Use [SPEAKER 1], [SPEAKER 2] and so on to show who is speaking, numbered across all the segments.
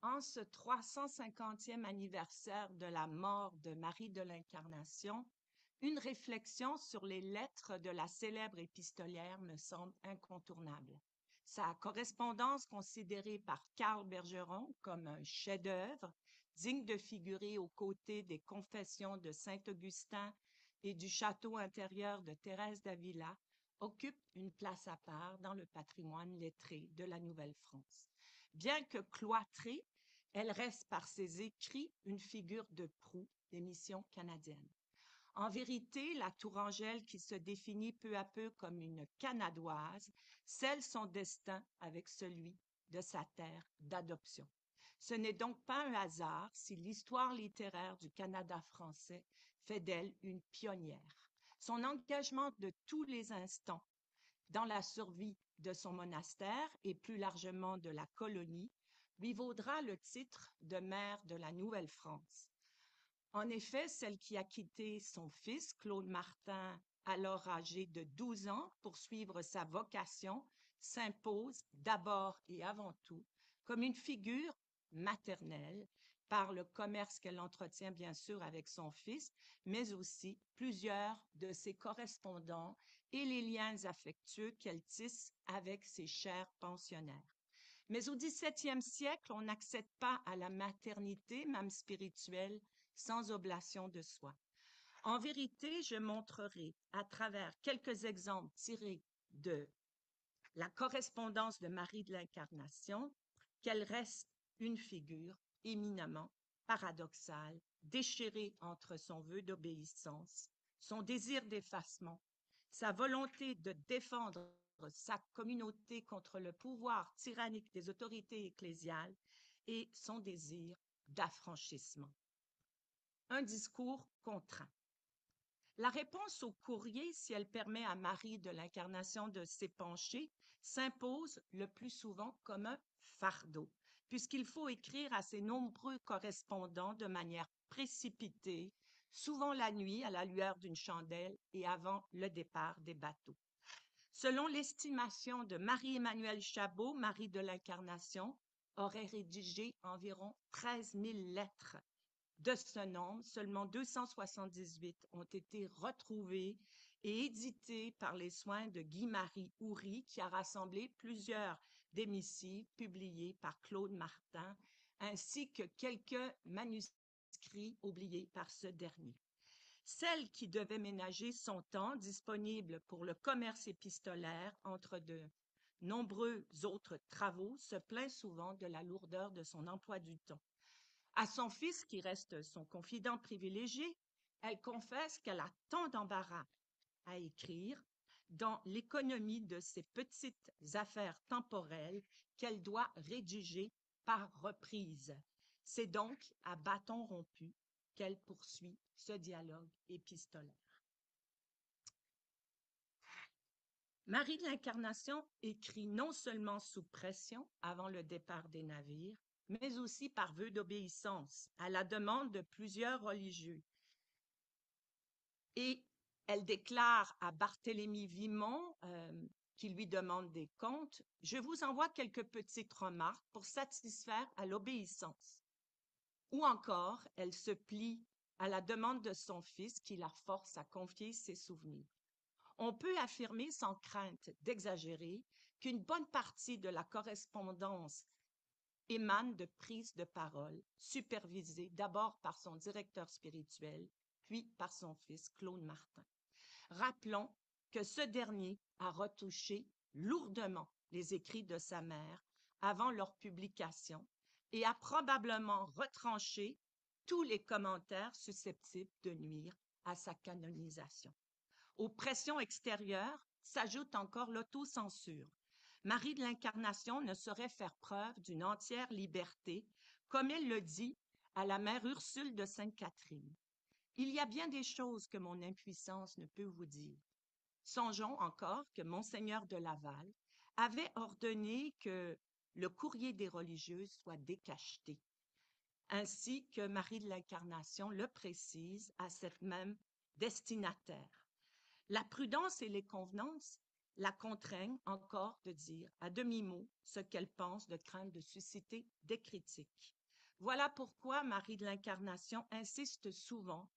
[SPEAKER 1] En ce 350e anniversaire de la mort de Marie de l'Incarnation, une réflexion sur les lettres de la célèbre épistolière me semble incontournable. Sa correspondance, considérée par Karl Bergeron comme un chef-d'œuvre, digne de figurer aux côtés des Confessions de Saint-Augustin et du château intérieur de Thérèse d'Avila, occupe une place à part dans le patrimoine lettré de la Nouvelle-France. Bien que cloîtrée, elle reste par ses écrits une figure de proue des missions canadiennes. En vérité, la Tourangelle, qui se définit peu à peu comme une Canadoise, scelle son destin avec celui de sa terre d'adoption. Ce n'est donc pas un hasard si l'histoire littéraire du Canada français fait d'elle une pionnière. Son engagement de tous les instants dans la survie de son monastère et plus largement de la colonie lui vaudra le titre de mère de la Nouvelle-France. En effet, celle qui a quitté son fils, Claude Martin, alors âgé de 12 ans, pour suivre sa vocation, s'impose d'abord et avant tout comme une figure maternelle par le commerce qu'elle entretient bien sûr avec son fils, mais aussi plusieurs de ses correspondants et les liens affectueux qu'elle tisse avec ses chers pensionnaires. Mais au XVIIe siècle, on n'accède pas à la maternité, même spirituelle, sans oblation de soi. En vérité, je montrerai à travers quelques exemples tirés de la correspondance de Marie de l'Incarnation qu'elle reste une figure éminemment paradoxale, déchirée entre son vœu d'obéissance, son désir d'effacement, sa volonté de défendre sa communauté contre le pouvoir tyrannique des autorités ecclésiales et son désir d'affranchissement. Un discours contraint. La réponse au courrier, si elle permet à Marie de l'Incarnation de s'épancher, s'impose le plus souvent comme un fardeau, puisqu'il faut écrire à ses nombreux correspondants de manière précipitée, souvent la nuit à la lueur d'une chandelle et avant le départ des bateaux. Selon l'estimation de Marie-Emmanuelle Chabot, Marie de l'Incarnation aurait rédigé environ 13 000 lettres. De ce nombre, seulement 278 ont été retrouvés et édités par les soins de Guy-Marie Houry, qui a rassemblé plusieurs des missives publiées par Claude Martin, ainsi que quelques manuscrits oubliés par ce dernier. Celle qui devait ménager son temps disponible pour le commerce épistolaire entre de nombreux autres travaux se plaint souvent de la lourdeur de son emploi du temps. À son fils, qui reste son confident privilégié, elle confesse qu'elle a tant d'embarras à écrire dans l'économie de ses petites affaires temporelles qu'elle doit rédiger par reprise. C'est donc à bâton rompu qu'elle poursuit ce dialogue épistolaire. Marie de l'Incarnation écrit non seulement sous pression avant le départ des navires, mais aussi par vœu d'obéissance à la demande de plusieurs religieux. Et elle déclare à Barthélemy Vimont, qui lui demande des comptes, « Je vous envoie quelques petites remarques pour satisfaire à l'obéissance. » Ou encore, elle se plie à la demande de son fils qui la force à confier ses souvenirs. On peut affirmer sans crainte d'exagérer qu'une bonne partie de la correspondance émane de prises de parole supervisées d'abord par son directeur spirituel, puis par son fils Claude Martin. Rappelons que ce dernier a retouché lourdement les écrits de sa mère avant leur publication et a probablement retranché tous les commentaires susceptibles de nuire à sa canonisation. Aux pressions extérieures s'ajoute encore l'autocensure. Marie de l'Incarnation ne saurait faire preuve d'une entière liberté, comme elle le dit à la mère Ursule de Sainte-Catherine. Il y a bien des choses que mon impuissance ne peut vous dire. Songeons encore que Monseigneur de Laval avait ordonné que le courrier des religieuses soit décacheté, ainsi que Marie de l'Incarnation le précise à cette même destinataire. La prudence et les convenances, la contraignent encore de dire à demi-mot ce qu'elle pense de crainte de susciter des critiques. Voilà pourquoi Marie de l'Incarnation insiste souvent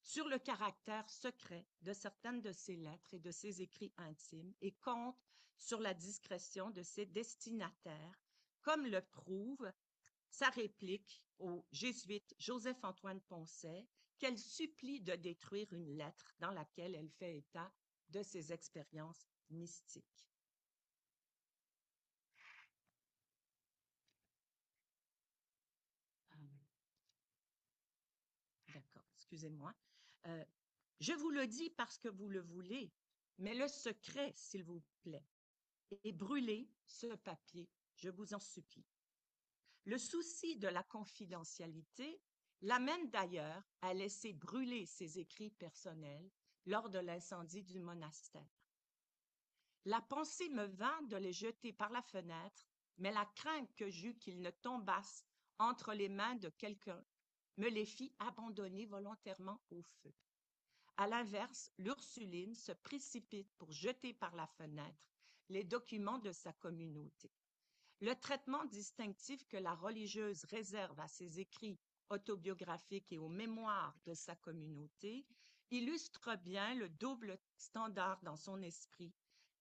[SPEAKER 1] sur le caractère secret de certaines de ses lettres et de ses écrits intimes et compte sur la discrétion de ses destinataires, comme le prouve sa réplique au jésuite Joseph-Antoine Poncet, qu'elle supplie de détruire une lettre dans laquelle elle fait état de ses expériences mystiques. D'accord, excusez-moi. Euh, je vous le dis parce que vous le voulez, mais le secret, s'il vous plaît, est brûler ce papier, je vous en supplie. Le souci de la confidentialité l'amène d'ailleurs à laisser brûler ses écrits personnels lors de l'incendie du monastère. La pensée me vint de les jeter par la fenêtre, mais la crainte que j'eus qu'ils ne tombassent entre les mains de quelqu'un me les fit abandonner volontairement au feu. À l'inverse, l'Ursuline se précipite pour jeter par la fenêtre les documents de sa communauté. Le traitement distinctif que la religieuse réserve à ses écrits autobiographiques et aux mémoires de sa communauté illustre bien le double standard dans son esprit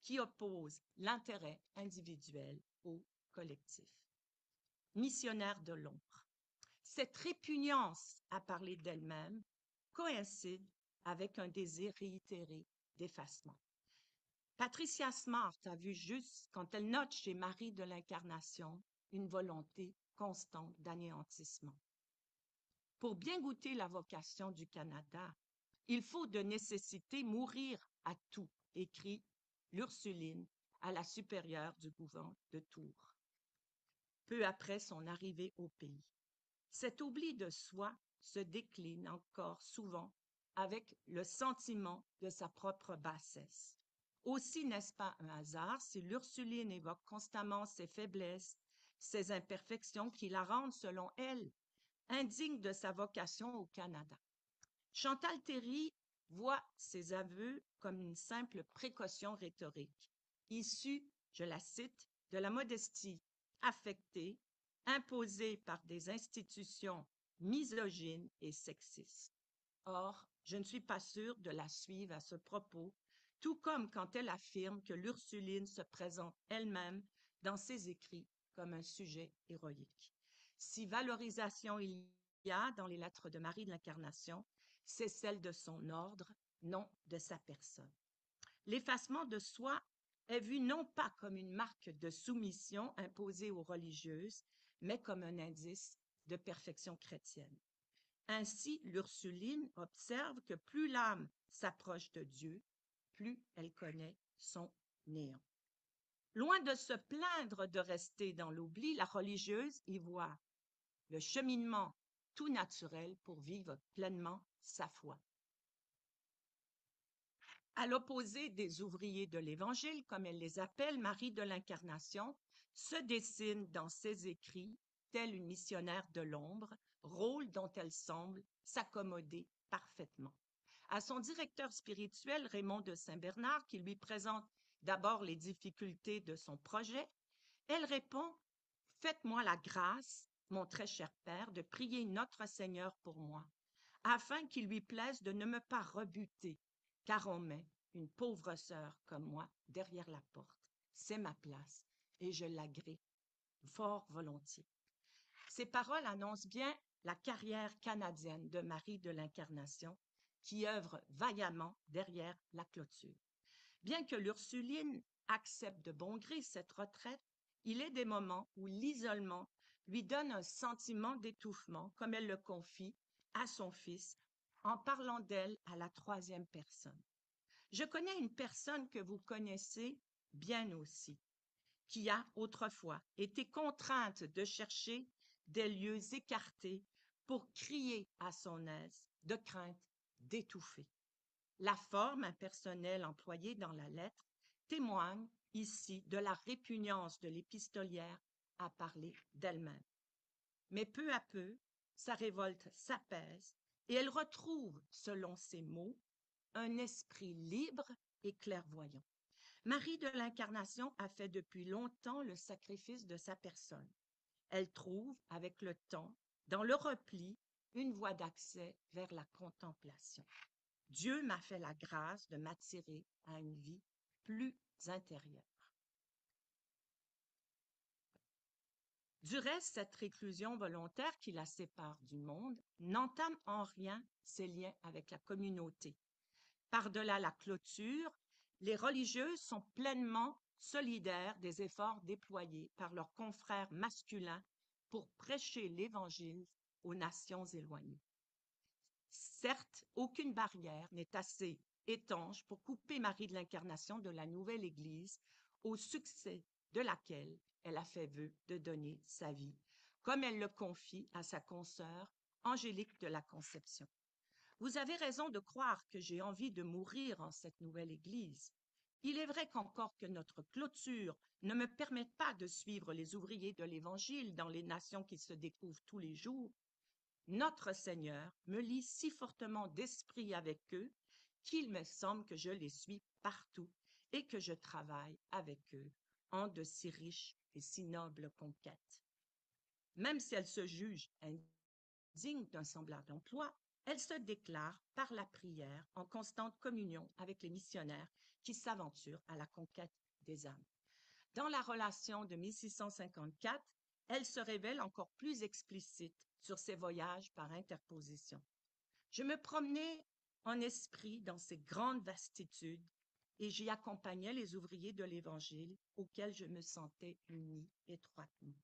[SPEAKER 1] qui oppose l'intérêt individuel au collectif. Missionnaire de l'ombre. Cette répugnance à parler d'elle-même coïncide avec un désir réitéré d'effacement. Patricia Smart a vu juste quand elle note chez Marie de l'Incarnation une volonté constante d'anéantissement. Pour bien goûter la vocation du Canada, il faut de nécessité mourir à tout, écrit l'Ursuline à la supérieure du couvent de Tours, peu après son arrivée au pays. Cet oubli de soi se décline encore souvent avec le sentiment de sa propre bassesse. Aussi n'est-ce pas un hasard si l'Ursuline évoque constamment ses faiblesses, ses imperfections qui la rendent, selon elle, indigne de sa vocation au Canada. Chantal Terry voit ses aveux comme une simple précaution rhétorique, issue, je la cite, de la modestie affectée, imposée par des institutions misogynes et sexistes. Or, je ne suis pas sûre de la suivre à ce propos, tout comme quand elle affirme que l'Ursuline se présente elle-même dans ses écrits comme un sujet héroïque. Si valorisation il y a dans les lettres de Marie de l'Incarnation, c'est celle de son ordre, non de sa personne. L'effacement de soi est vu non pas comme une marque de soumission imposée aux religieuses, mais comme un indice de perfection chrétienne. Ainsi, l'Ursuline observe que plus l'âme s'approche de Dieu, plus elle connaît son néant. Loin de se plaindre de rester dans l'oubli, la religieuse y voit le cheminement tout naturel pour vivre pleinement sa foi. À l'opposé des ouvriers de l'Évangile, comme elle les appelle, Marie de l'Incarnation se dessine dans ses écrits telle une missionnaire de l'ombre, rôle dont elle semble s'accommoder parfaitement. À son directeur spirituel, Raymond de Saint-Bernard, qui lui présente d'abord les difficultés de son projet, elle répond « Faites-moi la grâce, mon très cher Père, de prier notre Seigneur pour moi, afin qu'il lui plaise de ne me pas rebuter, car on met une pauvre sœur comme moi derrière la porte. C'est ma place, et je l'agrée fort volontiers. » Ces paroles annoncent bien la carrière canadienne de Marie de l'Incarnation, qui œuvre vaillamment derrière la clôture. Bien que l'Ursuline accepte de bon gré cette retraite, il est des moments où l'isolement lui donne un sentiment d'étouffement, comme elle le confie à son fils en parlant d'elle à la troisième personne. Je connais une personne que vous connaissez bien aussi, qui a autrefois été contrainte de chercher des lieux écartés pour crier à son aise, de crainte d'étouffer. La forme impersonnelle employée dans la lettre témoigne ici de la répugnance de l'épistolière à parler d'elle-même. Mais peu à peu, sa révolte s'apaise et elle retrouve, selon ses mots, un esprit libre et clairvoyant. Marie de l'Incarnation a fait depuis longtemps le sacrifice de sa personne. Elle trouve, avec le temps, dans le repli, une voie d'accès vers la contemplation. Dieu m'a fait la grâce de m'attirer à une vie plus intérieure. Du reste, cette réclusion volontaire qui la sépare du monde n'entame en rien ses liens avec la communauté. Par-delà la clôture, les religieuses sont pleinement solidaires des efforts déployés par leurs confrères masculins pour prêcher l'Évangile aux nations éloignées. Certes, aucune barrière n'est assez étanche pour couper Marie de l'Incarnation de la nouvelle Église, au succès de laquelle elle a fait vœu de donner sa vie, comme elle le confie à sa consoeur Angélique de la Conception. Vous avez raison de croire que j'ai envie de mourir en cette nouvelle Église. Il est vrai qu'encore que notre clôture ne me permette pas de suivre les ouvriers de l'Évangile dans les nations qui se découvrent tous les jours, notre Seigneur me lie si fortement d'esprit avec eux qu'il me semble que je les suis partout et que je travaille avec eux en de si riches et si nobles conquêtes. Même si elles se jugent indignes d'un semblable emploi, elles se déclarent par la prière en constante communion avec les missionnaires qui s'aventurent à la conquête des âmes. Dans la relation de 1654, elle se révèle encore plus explicite sur ses voyages par interposition. Je me promenais en esprit dans ces grandes vastitudes et j'y accompagnais les ouvriers de l'Évangile auxquels je me sentais unie étroitement.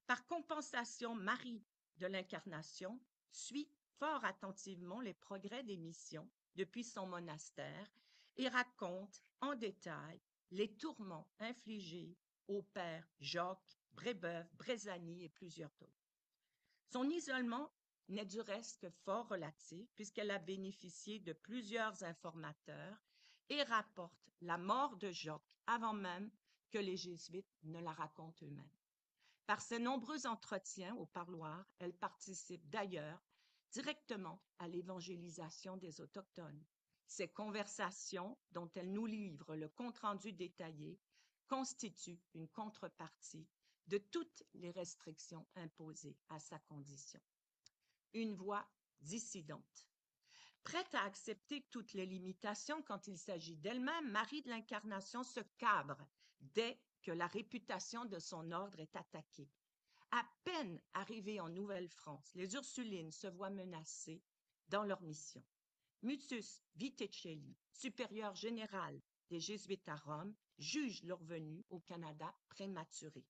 [SPEAKER 1] Par compensation, Marie de l'Incarnation suit fort attentivement les progrès des missions depuis son monastère et raconte en détail les tourments infligés aux pères Jacques, Brébeuf, Brezani et plusieurs autres. Son isolement n'est du reste que fort relatif puisqu'elle a bénéficié de plusieurs informateurs et rapporte la mort de Jacques avant même que les jésuites ne la racontent eux-mêmes. Par ses nombreux entretiens au parloir, elle participe d'ailleurs directement à l'évangélisation des Autochtones. Ces conversations, dont elle nous livre le compte-rendu détaillé, constituent une contrepartie de toutes les restrictions imposées à sa condition. Une voix dissidente. Prête à accepter toutes les limitations quand il s'agit d'elle-même, Marie de l'Incarnation se cabre dès que la réputation de son ordre est attaquée. À peine arrivée en Nouvelle-France, les Ursulines se voient menacées dans leur mission. Mutus Vitecelli, supérieur général des Jésuites à Rome, juge leur venue au Canada prématurée.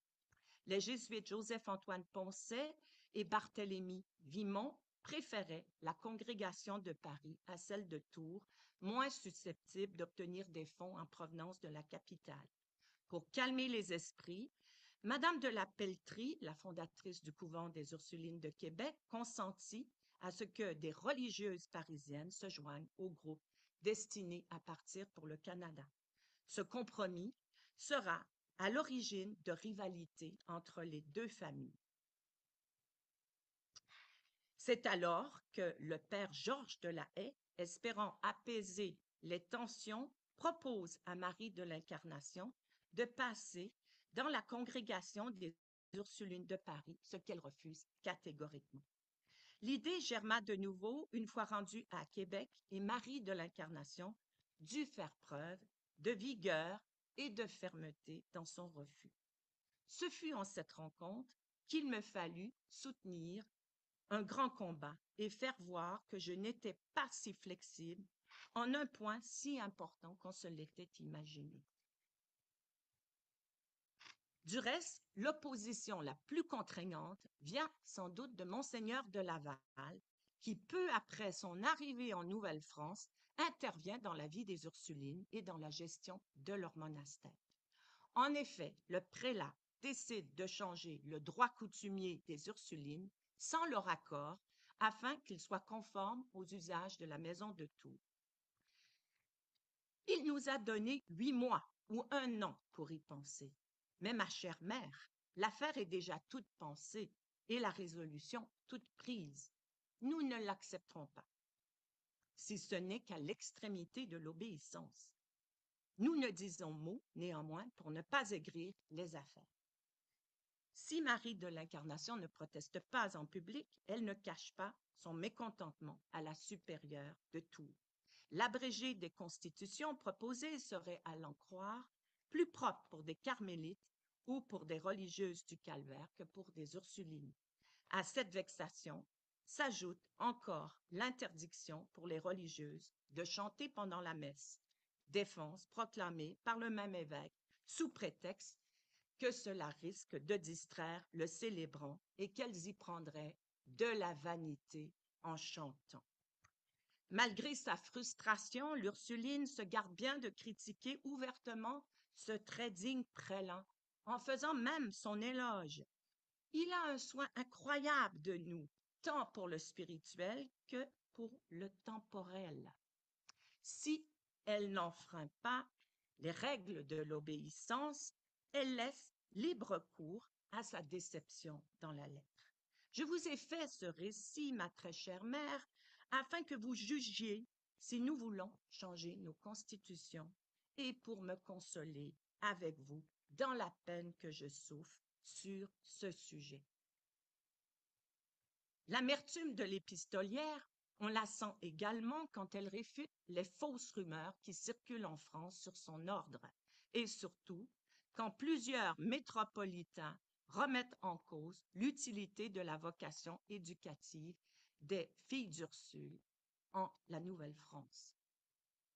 [SPEAKER 1] Les Jésuites Joseph-Antoine Poncet et Barthélemy Vimont préféraient la congrégation de Paris à celle de Tours, moins susceptible d'obtenir des fonds en provenance de la capitale. Pour calmer les esprits, Madame de la Pelletrie, la fondatrice du couvent des Ursulines de Québec, consentit à ce que des religieuses parisiennes se joignent au groupe destiné à partir pour le Canada. Ce compromis sera à l'origine de rivalités entre les deux familles. C'est alors que le père Georges de la Haye, espérant apaiser les tensions, propose à Marie de l'Incarnation de passer dans la congrégation des Ursulines de Paris, ce qu'elle refuse catégoriquement. L'idée germa de nouveau une fois rendue à Québec et Marie de l'Incarnation dut faire preuve de vigueur et de fermeté dans son refus. Ce fut en cette rencontre qu'il me fallut soutenir un grand combat et faire voir que je n'étais pas si flexible en un point si important qu'on se l'était imaginé. Du reste, l'opposition la plus contraignante vient sans doute de Monseigneur de Laval, qui peu après son arrivée en Nouvelle-France intervient dans la vie des Ursulines et dans la gestion de leur monastère. En effet, le prélat décide de changer le droit coutumier des Ursulines sans leur accord afin qu'il soit conforme aux usages de la maison de Tours. Il nous a donné 8 mois ou 1 an pour y penser. Mais ma chère mère, l'affaire est déjà toute pensée et la résolution toute prise. Nous ne l'accepterons pas, si ce n'est qu'à l'extrémité de l'obéissance. Nous ne disons mot, néanmoins, pour ne pas aigrir les affaires. Si Marie de l'Incarnation ne proteste pas en public, elle ne cache pas son mécontentement à la supérieure de Tours. L'abrégé des constitutions proposées serait, à l'en croire, plus propre pour des carmélites ou pour des religieuses du Calvaire que pour des Ursulines. À cette vexation s'ajoute encore l'interdiction pour les religieuses de chanter pendant la messe, défense proclamée par le même évêque sous prétexte que cela risque de distraire le célébrant et qu'elles y prendraient de la vanité en chantant. Malgré sa frustration, l'Ursuline se garde bien de critiquer ouvertement ce très digne prélat, en faisant même son éloge. Il a un soin incroyable de nous, tant pour le spirituel que pour le temporel. Si elle n'enfreint pas les règles de l'obéissance, elle laisse libre cours à sa déception dans la lettre. Je vous ai fait ce récit, ma très chère mère, afin que vous jugiez si nous voulons changer nos constitutions et pour me consoler avec vous dans la peine que je souffre sur ce sujet. L'amertume de l'épistolière, on la sent également quand elle réfute les fausses rumeurs qui circulent en France sur son ordre, et surtout quand plusieurs métropolitains remettent en cause l'utilité de la vocation éducative des filles d'Ursule en la Nouvelle-France.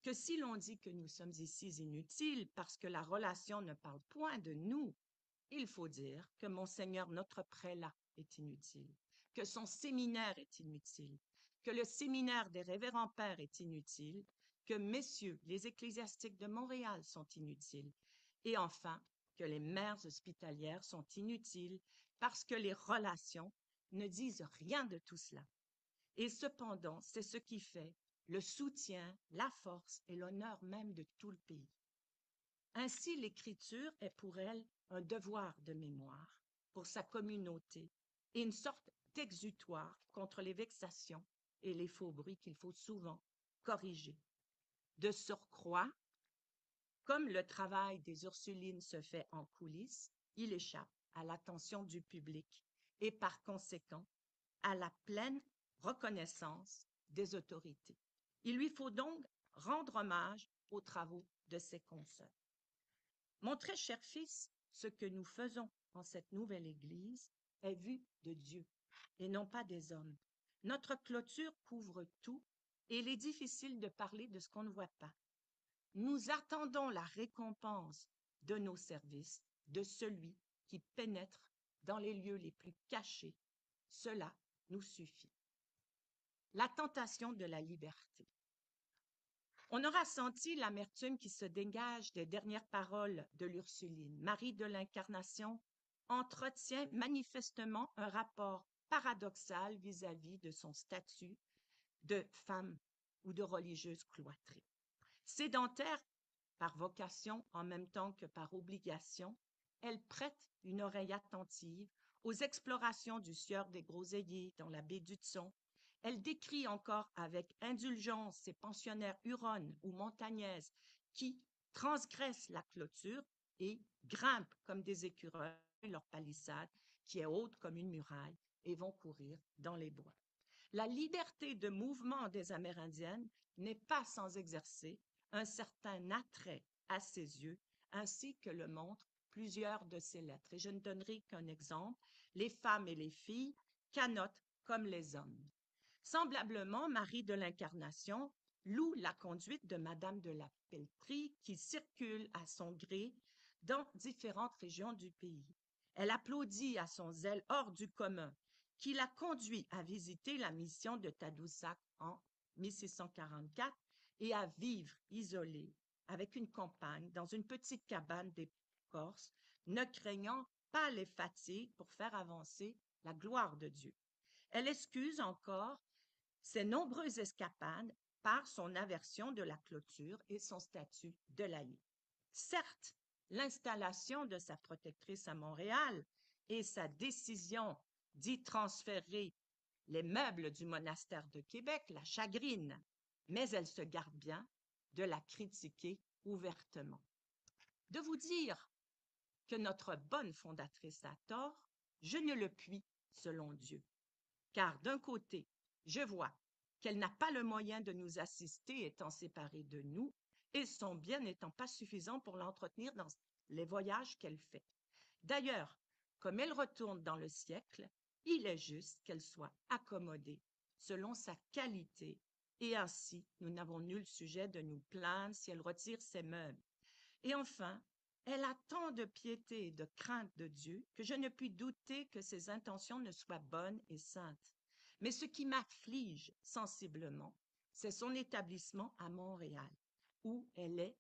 [SPEAKER 1] Que si l'on dit que nous sommes ici inutiles parce que la relation ne parle point de nous, il faut dire que Monseigneur notre prélat est inutile, que son séminaire est inutile, que le séminaire des révérends pères est inutile, que messieurs les ecclésiastiques de Montréal sont inutiles, et enfin que les mères hospitalières sont inutiles parce que les relations ne disent rien de tout cela. Et cependant, c'est ce qui fait le soutien, la force et l'honneur même de tout le pays. Ainsi, l'écriture est pour elle un devoir de mémoire pour sa communauté et une sorte d'exutoire contre les vexations et les faux bruits qu'il faut souvent corriger. De surcroît, comme le travail des Ursulines se fait en coulisses, il échappe à l'attention du public et par conséquent à la pleine reconnaissance des autorités. Il lui faut donc rendre hommage aux travaux de ses consoeurs. Mon très cher fils, ce que nous faisons en cette nouvelle Église est vu de Dieu et non pas des hommes. Notre clôture couvre tout et il est difficile de parler de ce qu'on ne voit pas. Nous attendons la récompense de nos services de celui qui pénètre dans les lieux les plus cachés. Cela nous suffit. La tentation de la liberté. On aura senti l'amertume qui se dégage des dernières paroles de l'Ursuline. Marie de l'Incarnation entretient manifestement un rapport paradoxal vis-à-vis de son statut de femme ou de religieuse cloîtrée. Sédentaire par vocation en même temps que par obligation, elle prête une oreille attentive aux explorations du sieur des Groseilliers dans la baie d'Hudson. Elle décrit encore avec indulgence ces pensionnaires huronnes ou montagnaises qui transgressent la clôture et grimpent comme des écureuils leur palissade qui est haute comme une muraille et vont courir dans les bois. La liberté de mouvement des Amérindiennes n'est pas sans exercer un certain attrait à ses yeux, ainsi que le montrent plusieurs de ses lettres. Et je ne donnerai qu'un exemple. Les femmes et les filles canotent comme les hommes. Semblablement, Marie de l'Incarnation loue la conduite de Madame de la Peltrie qui circule à son gré dans différentes régions du pays. Elle applaudit à son zèle hors du commun qui l'a conduit à visiter la mission de Tadoussac en 1644 et à vivre isolée avec une compagne dans une petite cabane des Corses, ne craignant pas les fatigues pour faire avancer la gloire de Dieu. Elle excuse encore ses nombreuses escapades par son aversion de la clôture et son statut de laïque. Certes, l'installation de sa protectrice à Montréal et sa décision d'y transférer les meubles du monastère de Québec la chagrinent, mais elle se garde bien de la critiquer ouvertement. De vous dire que notre bonne fondatrice a tort, je ne le puis selon Dieu. Car d'un côté, je vois qu'elle n'a pas le moyen de nous assister étant séparée de nous, et son bien n'étant pas suffisant pour l'entretenir dans les voyages qu'elle fait. D'ailleurs, comme elle retourne dans le siècle, il est juste qu'elle soit accommodée selon sa qualité, et ainsi nous n'avons nul sujet de nous plaindre si elle retire ses meubles. Et enfin, elle a tant de piété et de crainte de Dieu que je ne puis douter que ses intentions ne soient bonnes et saintes. Mais ce qui m'afflige sensiblement, c'est son établissement à Montréal, où elle est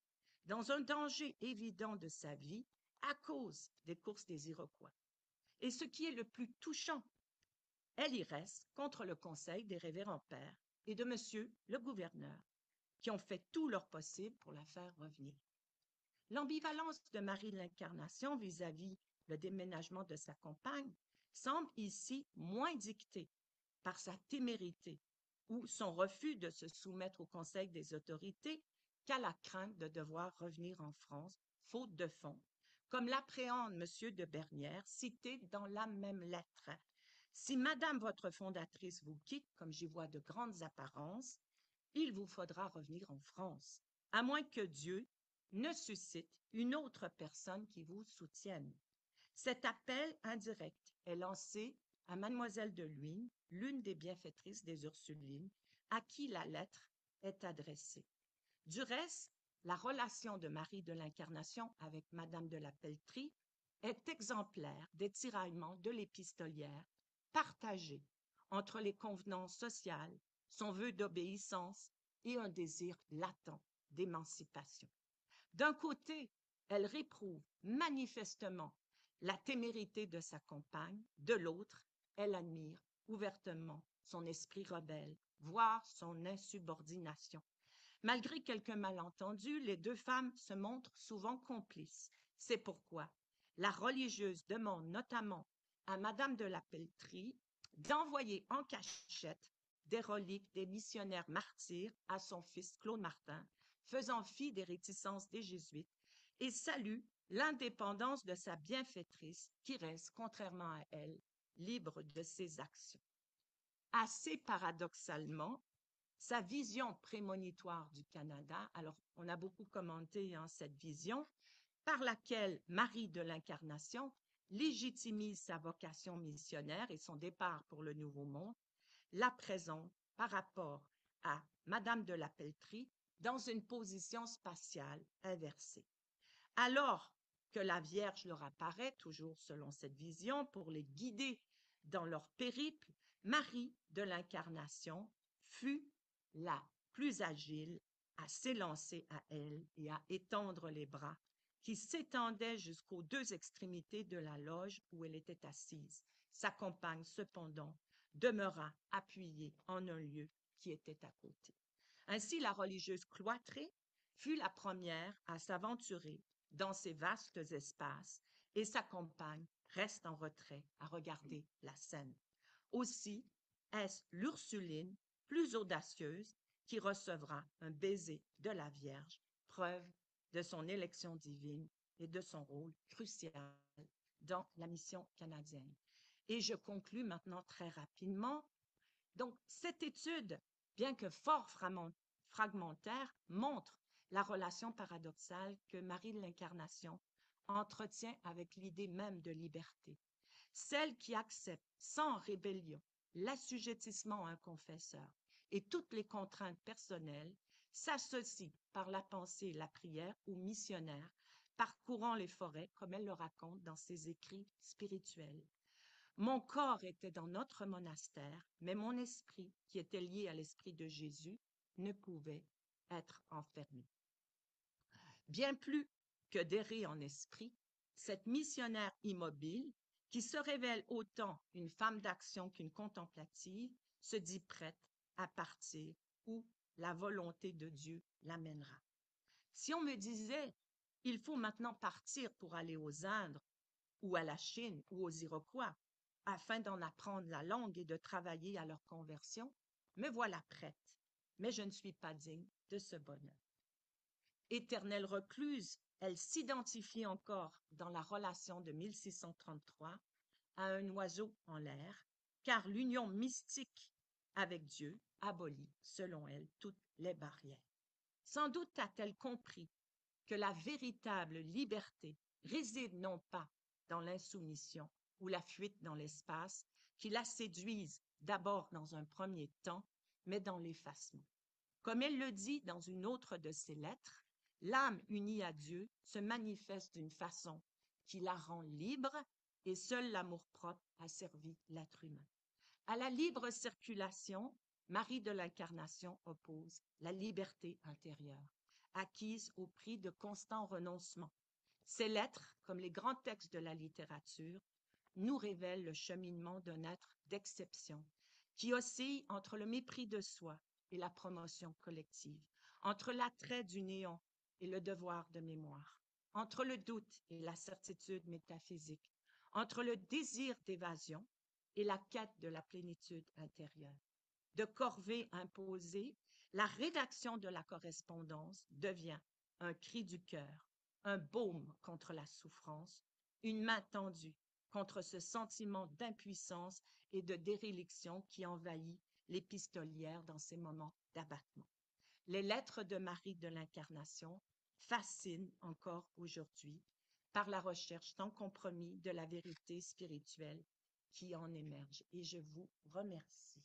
[SPEAKER 1] dans un danger évident de sa vie à cause des courses des Iroquois. Et ce qui est le plus touchant, elle y reste contre le conseil des révérends pères et de monsieur le gouverneur, qui ont fait tout leur possible pour la faire revenir. L'ambivalence de Marie de l'Incarnation vis-à-vis le déménagement de sa compagne semble ici moins dictée par sa témérité ou son refus de se soumettre au conseil des autorités qu'à la crainte de devoir revenir en France, faute de fonds, comme l'appréhende M. de Bernières, cité dans la même lettre. Si Madame votre fondatrice vous quitte, comme j'y vois de grandes apparences, il vous faudra revenir en France, à moins que Dieu ne suscite une autre personne qui vous soutienne. Cet appel indirect est lancé à Mademoiselle de Luynes, l'une des bienfaitrices des Ursulines, à qui la lettre est adressée. Du reste, la relation de Marie de l'Incarnation avec Madame de la Peltrie est exemplaire des tiraillements de l'épistolière, partagée entre les convenances sociales, son vœu d'obéissance et un désir latent d'émancipation. D'un côté, elle réprouve manifestement la témérité de sa compagne, de l'autre, elle admire ouvertement son esprit rebelle, voire son insubordination. Malgré quelques malentendus, les deux femmes se montrent souvent complices. C'est pourquoi la religieuse demande notamment à Madame de la Peltrie d'envoyer en cachette des reliques des missionnaires martyrs à son fils Claude Martin, faisant fi des réticences des Jésuites, et salue l'indépendance de sa bienfaitrice qui reste, contrairement à elle, libre de ses actions. Assez paradoxalement, sa vision prémonitoire du Canada, alors on a beaucoup commenté cette vision, par laquelle Marie de l'Incarnation légitimise sa vocation missionnaire et son départ pour le Nouveau Monde, la présente par rapport à Madame de la Peltrie dans une position spatiale inversée. Alors que la Vierge leur apparaît, toujours selon cette vision, pour les guider dans leur périple, Marie de l'Incarnation fut la plus agile à s'élancer à elle et à étendre les bras qui s'étendaient jusqu'aux deux extrémités de la loge où elle était assise. Sa compagne, cependant, demeura appuyée en un lieu qui était à côté. Ainsi, la religieuse cloîtrée fut la première à s'aventurer dans ces vastes espaces et sa compagne reste en retrait à regarder la scène. Aussi, est-ce l'Ursuline, plus audacieuse, qui recevra un baiser de la Vierge, preuve de son élection divine et de son rôle crucial dans la mission canadienne. Et je conclus maintenant très rapidement. Donc, cette étude, bien que fort fragmentaire, montre la relation paradoxale que Marie de l'Incarnation entretient avec l'idée même de liberté. Celle qui accepte sans rébellion l'assujettissement à un confesseur et toutes les contraintes personnelles s'associe par la pensée et la prière aux missionnaires parcourant les forêts, comme elle le raconte dans ses écrits spirituels. Mon corps était dans notre monastère, mais mon esprit, qui était lié à l'esprit de Jésus, ne pouvait être enfermé. Bien plus que d'errer en esprit, cette missionnaire immobile, qui se révèle autant une femme d'action qu'une contemplative, se dit prête à partir où la volonté de Dieu l'amènera. Si on me disait, il faut maintenant partir pour aller aux Indes ou à la Chine ou aux Iroquois, afin d'en apprendre la langue et de travailler à leur conversion, me voilà prête, mais je ne suis pas digne de ce bonheur. Éternelle recluse, elle s'identifie encore dans la relation de 1633 à un oiseau en l'air, car l'union mystique avec Dieu abolit, selon elle, toutes les barrières. Sans doute a-t-elle compris que la véritable liberté réside non pas dans l'insoumission ou la fuite dans l'espace, qui la séduisent d'abord dans un premier temps, mais dans l'effacement. Comme elle le dit dans une autre de ses lettres, l'âme unie à Dieu se manifeste d'une façon qui la rend libre et seul l'amour-propre a servi l'être humain. À la libre circulation, Marie de l'Incarnation oppose la liberté intérieure, acquise au prix de constants renoncements. Ces lettres, comme les grands textes de la littérature, nous révèlent le cheminement d'un être d'exception qui oscille entre le mépris de soi et la promotion collective, entre l'attrait du néant et le devoir de mémoire, entre le doute et la certitude métaphysique, entre le désir d'évasion et la quête de la plénitude intérieure. De corvée imposée, la rédaction de la correspondance devient un cri du cœur, un baume contre la souffrance, une main tendue contre ce sentiment d'impuissance et de déréliction qui envahit l'épistolière dans ces moments d'abattement. Les lettres de Marie de l'Incarnation fascinent encore aujourd'hui par la recherche sans compromis de la vérité spirituelle qui en émerge. Et je vous remercie.